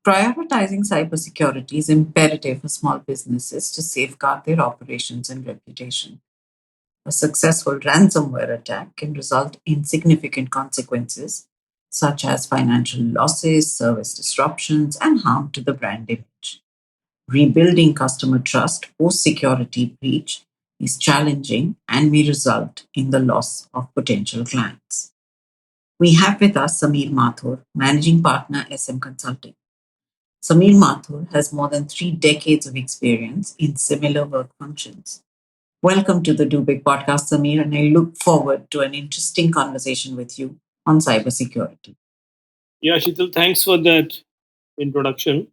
Prioritizing cybersecurity is imperative for small businesses to safeguard their operations and reputation. A successful ransomware attack can result in significant consequences, such as financial losses, service disruptions, and harm to the brand image. Rebuilding customer trust post security breach is challenging and may result in the loss of potential clients. We have with us Sameer Mathur, Managing Partner, SM Consulting. Sameer Mathur has more than 3 decades of experience in similar work functions. Welcome to the Do Big podcast, Sameer, and I look forward to an interesting conversation with you on cybersecurity. Yeah, Shital, thanks for that introduction.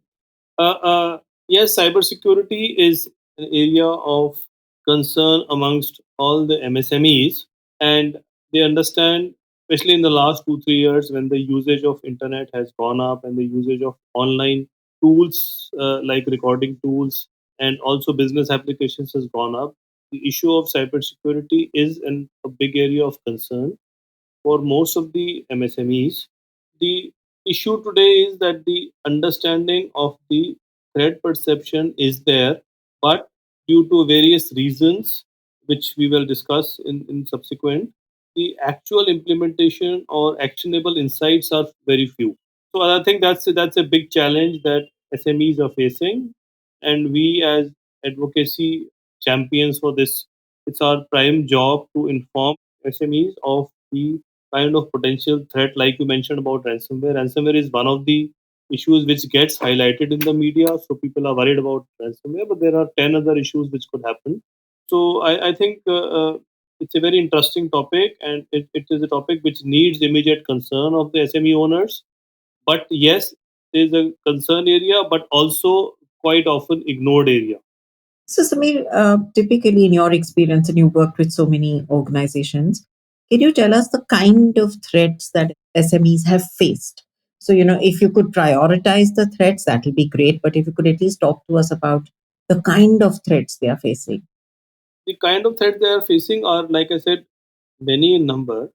Yes, cybersecurity is an area of concern amongst all the MSMEs, and they understand, especially in the last 2 3 years, when the usage of internet has gone up and the usage of online tools like recording tools and also business applications has gone up. The issue of cybersecurity is a big area of concern for most of the MSMEs. The issue today is that the understanding of the threat perception is there, but due to various reasons, which we will discuss in subsequent, the actual implementation or actionable insights are very few. So I think that's a big challenge that SMEs are facing, and we as advocacy champions for this, it's our prime job to inform SMEs of the kind of potential threat, like you mentioned about ransomware. Ransomware is one of the issues which gets highlighted in the media, so people are worried about ransomware, but there are 10 other issues which could happen. So I think it's a very interesting topic, and it is a topic which needs immediate concern of the SME owners. But yes, there's a concern area, but also quite often ignored area. So, Sameer, typically in your experience, and you worked with so many organizations, can you tell us the kind of threats that SMEs have faced? So, if you could prioritize the threats, that will be great. But if you could at least talk to us about the kind of threats they are facing. The kind of threat they are facing are, like I said, many in number.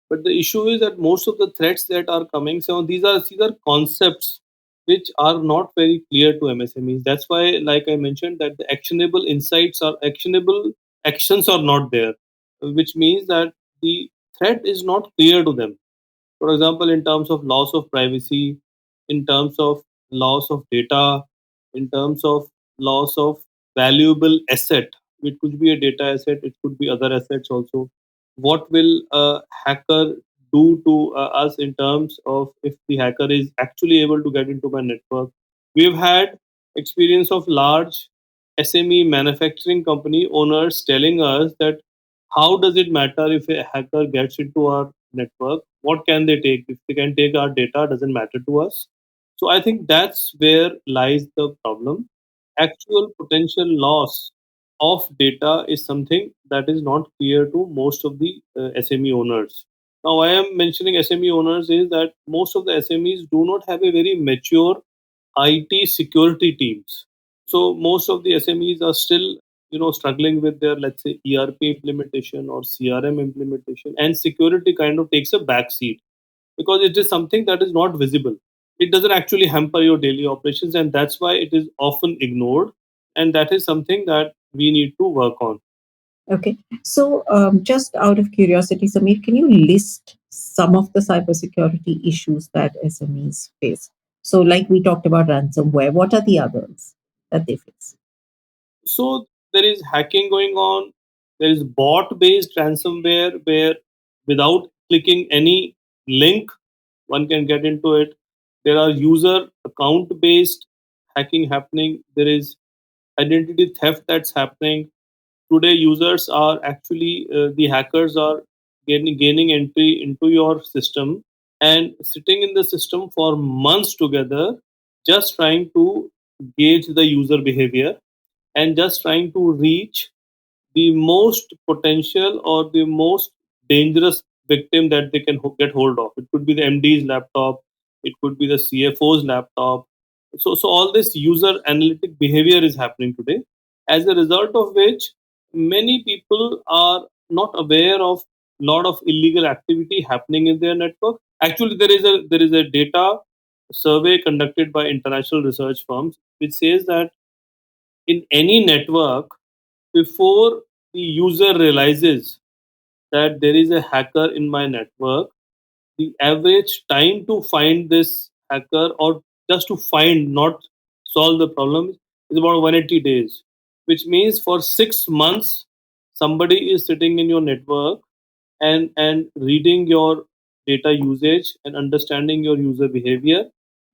But the issue is that most of the threats that are coming, so these are concepts which are not very clear to MSMEs. That's why, like I mentioned, that the actionable actions are not there, which means that the threat is not clear to them. For example, in terms of loss of privacy, in terms of loss of data, in terms of loss of valuable asset. It could be a data asset, it could be other assets also. What will a hacker do to us in terms of if the hacker is actually able to get into my network? We've had experience of large SME manufacturing company owners telling us that how does it matter if a hacker gets into our network? What can they take? If they can take our data, doesn't matter to us. So I think that's where lies the problem. Actual potential loss of data is something that is not clear to most of the SME owners. Now, why I'm mentioning SME owners is that most of the SMEs do not have a very mature IT security teams. So most of the SMEs are still, struggling with their, let's say, ERP implementation or CRM implementation, and security kind of takes a back seat because it is something that is not visible. It doesn't actually hamper your daily operations, and that's why it is often ignored. And that is something that we need to work on. Okay. So, just out of curiosity, Sameer, can you list some of the cybersecurity issues that SMEs face? So, like we talked about ransomware, what are the others that they face? So there is hacking going on. There is bot based ransomware where without clicking any link, one can get into it. There are user account based hacking happening. There is identity theft that's happening. Today, users are actually, the hackers are gaining entry into your system and sitting in the system for months together, just trying to gauge the user behavior and just trying to reach the most potential or the most dangerous victim that they can get hold of. It could be the MD's laptop, it could be the CFO's laptop. So all this user analytic behavior is happening today, as a result of which many people are not aware of lot of illegal activity happening in their network. Actually, there is a data survey conducted by international research firms, which says that in any network, before the user realizes that there is a hacker in my network, the average time to find this hacker, or just to find, not solve the problem, is about 180 days, which means for 6 months somebody is sitting in your network and reading your data usage and understanding your user behavior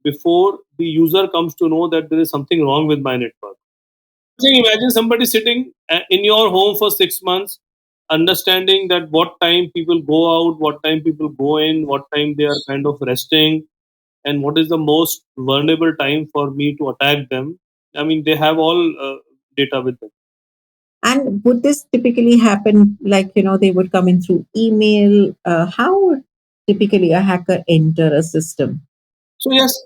before the user comes to know that there is something wrong with my network. So imagine somebody sitting in your home for 6 months, understanding that what time people go out, what time people go in, what time they are kind of resting, and what is the most vulnerable time for me to attack them. I mean, they have all data with them. And would this typically happen like, they would come in through email? How would typically a hacker enter a system? So yes,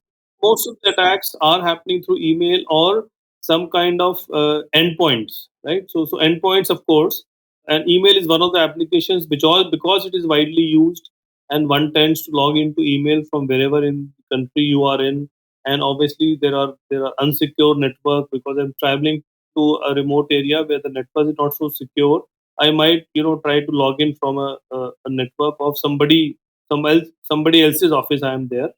most of the attacks are happening through email or some kind of endpoints, right? So endpoints, of course, and email is one of the applications which all, because it is widely used, and one tends to log into email from wherever in the country you are in, and obviously there are unsecure network because I'm traveling to a remote area where the network is not so secure. I might try to log in from a network of somebody else's office. I am there,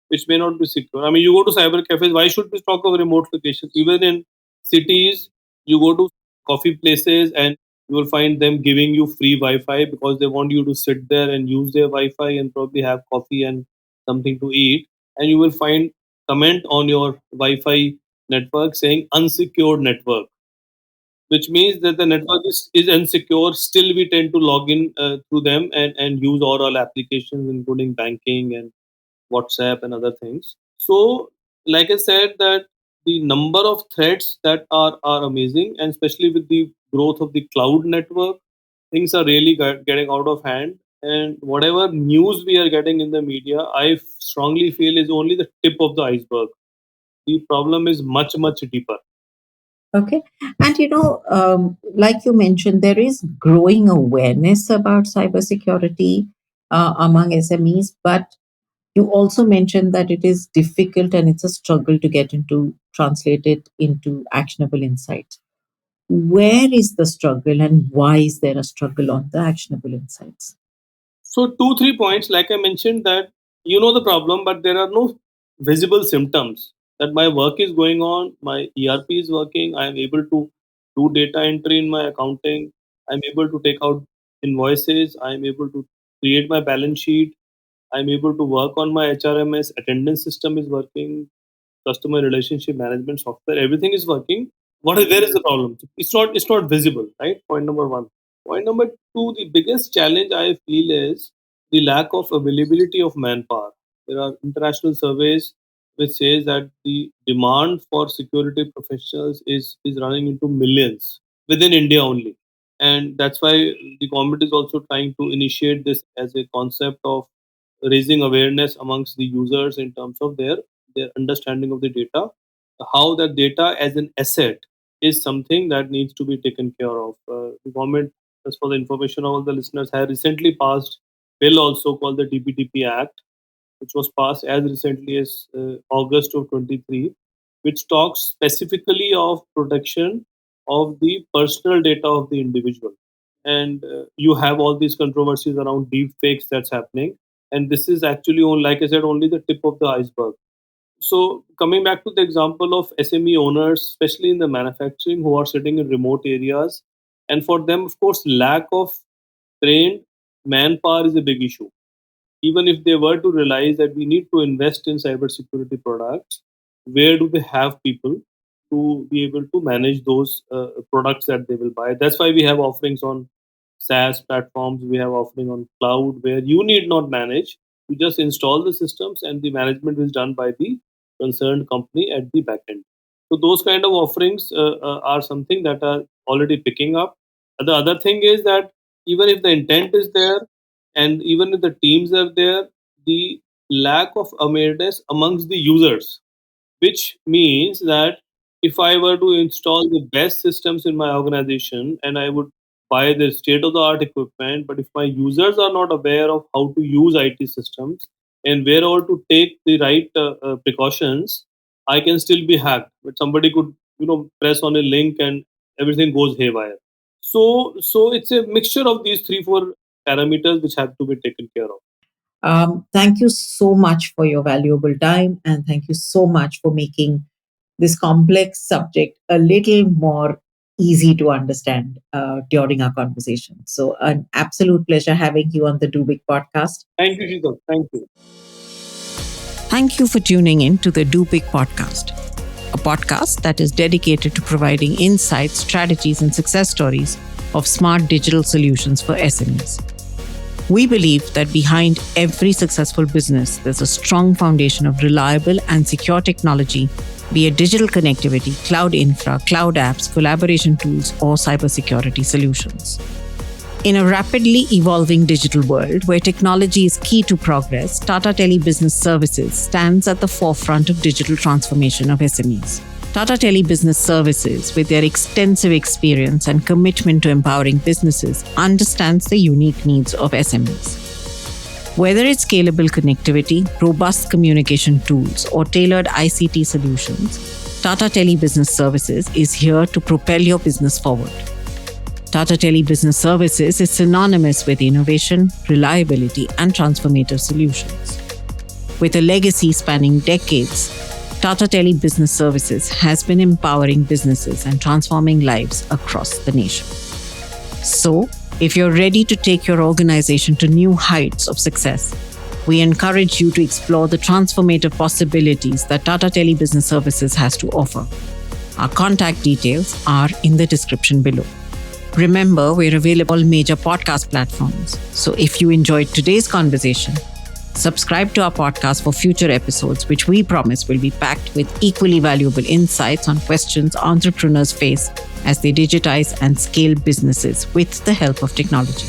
which may not be secure. I mean, you go to cyber cafes. Why should we talk of remote locations? Even in cities, you go to coffee places and you will find them giving you free Wi-Fi because they want you to sit there and use their Wi-Fi and probably have coffee and something to eat. And you will find comment on your Wi-Fi network saying unsecured network, which means that the network is insecure. Still, we tend to log in through them and use all our applications, including banking and WhatsApp and other things. So, like I said, that the number of threats that are amazing, and especially with the growth of the cloud network, things are really getting out of hand. And whatever news we are getting in the media, I strongly feel is only the tip of the iceberg. The problem is much much deeper. Okay. And like you mentioned, there is growing awareness about cybersecurity among SMEs, but you also mentioned that it is difficult and it's a struggle to get into translate it into actionable insights. Where is the struggle and why is there a struggle on the actionable insights? So two, 3 points, like I mentioned, that you know the problem, but there are no visible symptoms. That my work is going on, my ERP is working, I am able to do data entry in my accounting, I'm able to take out invoices, I'm able to create my balance sheet, I'm able to work on my HRMS, attendance system is working, customer relationship management software, everything is working. Where is the problem? It's not visible, right? Point number one. Point number two, the biggest challenge I feel is the lack of availability of manpower. There are international surveys which says that the demand for security professionals is running into millions within India only. And that's why the government is also trying to initiate this as a concept of raising awareness amongst the users in terms of their understanding of the data, how that data as an asset is something that needs to be taken care of. The government, as for the information of all the listeners, has recently passed bill also called the DPTP Act, which was passed as recently as August of 23, which talks specifically of protection of the personal data of the individual. And you have all these controversies around deep fakes that's happening. And this is actually, like I said, only the tip of the iceberg. So coming back to the example of SME owners, especially in the manufacturing, who are sitting in remote areas, and for them, of course, lack of trained manpower is a big issue. Even if they were to realize that we need to invest in cybersecurity products, where do they have people to be able to manage those products that they will buy? That's why we have offerings on SaaS platforms, we have offering on cloud where you need not manage. You just install the systems and the management is done by the concerned company at the back end. So those kind of offerings are something that are already picking up. And the other thing is that even if the intent is there, and even if the teams are there, the lack of awareness amongst the users, which means that if I were to install the best systems in my organization and I would buy the state of the art equipment, but if my users are not aware of how to use IT systems, and where all to take the right precautions, I can still be hacked. But somebody could, press on a link and everything goes haywire. So it's a mixture of these three, four parameters which have to be taken care of. Thank you so much for your valuable time, and thank you so much for making this complex subject a little more easy to understand during our conversation. So, an absolute pleasure having you on the Do Big podcast. Thank you, Shita. Thank you. Thank you for tuning in to the Do Big podcast, a podcast that is dedicated to providing insights, strategies, and success stories of smart digital solutions for SMEs. We believe that behind every successful business, there's a strong foundation of reliable and secure technology, be it digital connectivity, cloud infra, cloud apps, collaboration tools, or cybersecurity solutions. In a rapidly evolving digital world where technology is key to progress, Tata Tele Business Services stands at the forefront of digital transformation of SMEs. Tata Tele Business Services, with their extensive experience and commitment to empowering businesses, understands the unique needs of SMEs. Whether it's scalable connectivity, robust communication tools, or tailored ICT solutions, Tata Tele Business Services is here to propel your business forward. Tata Tele Business Services is synonymous with innovation, reliability, and transformative solutions. With a legacy spanning decades, Tata Tele Business Services has been empowering businesses and transforming lives across the nation. So, if you're ready to take your organization to new heights of success, we encourage you to explore the transformative possibilities that Tata Tele Business Services has to offer. Our contact details are in the description below. Remember, we're available on all major podcast platforms. So if you enjoyed today's conversation, subscribe to our podcast for future episodes, which we promise will be packed with equally valuable insights on questions entrepreneurs face as they digitize and scale businesses with the help of technology.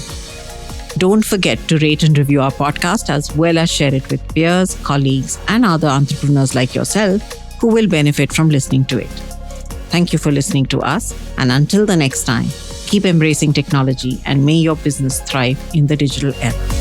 Don't forget to rate and review our podcast, as well as share it with peers, colleagues, and other entrepreneurs like yourself who will benefit from listening to it. Thank you for listening to us, and until the next time, keep embracing technology and may your business thrive in the digital era.